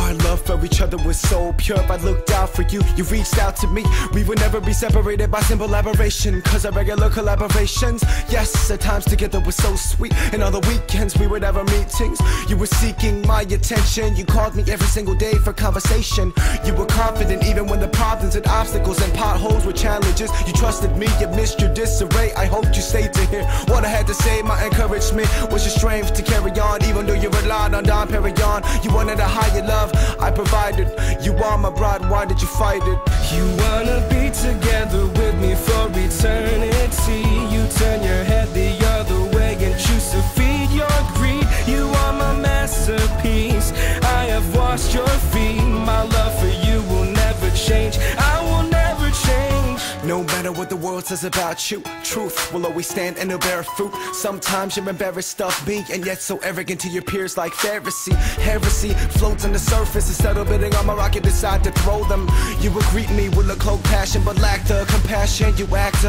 Our love for each other was so pure. I looked out for you, you reached out to me. We would never be separated by simple aberration, cause our regular collaborations, yes, at times together was so sweet. And on the weekends we would have our meetings. You were seeking my attention. You called me every single day for conversation. You were confident even when the problems and obstacles and potholes were challenges. You trusted me, you missed your disarray. I hoped you stayed to hear what I had to say. My encouragement was your strength to carry on, even though you relied on Dom Perignon. You wanted a higher love, I provided. You are my bride, why did you fight it? You wanna be together with me for eternity. You turn your head the other way and choose to feed your greed. You are my masterpiece, I have washed your feet. My love for you will never change, I will never change. No matter what the world says about you, truth will always stand and it'll bear fruit. Sometimes you're embarrassed of me, and yet so arrogant to your peers like Pharisee. Heresy floats on the surface. Instead of bidding on my rocket, decide to throw them. You would greet me with a cloak passion, but lack the compassion. You act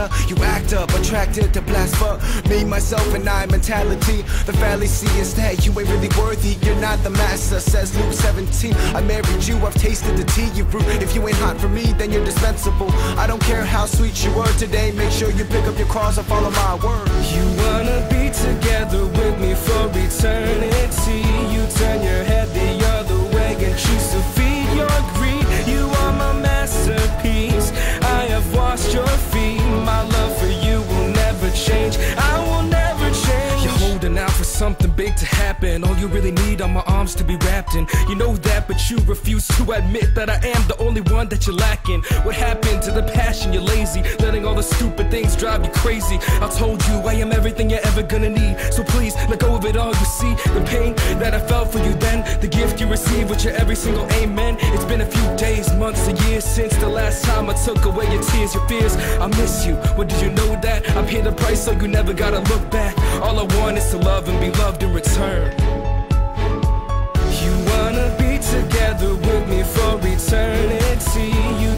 up, attracted to blasphemy, myself and I mentality. The fallacy is that you ain't really worthy, you're not the master, says Luke 17. I married you, I've tasted the tea you brew. If you ain't hot for me, then you're dispensable. I don't care how sweet you were today, make sure you pick up your cross and follow my word. You wanna be together with me for eternity. You turn your head the other way and choose to feed your greed. You are my masterpiece, I have washed your feet. My love for you will never change, I will never change. You're holding out for something big to happen. All you really need are my arms to be wrapped in. You know that, but you refuse to admit that I am the only one that you're lacking. What happened to the passion? You're lazy, letting all the stupid things drive you crazy. I told you I am everything you're ever gonna need, so please let go of it all. You see the pain that I felt for you then, the gift you received with your every single amen. It's been a few days, months, and years since the last time I took away your tears, your fears. I miss you, well did you know that? I paid the price so you never gotta look back. All I want is to love and be loved in return. You wanna be together with me for eternity. You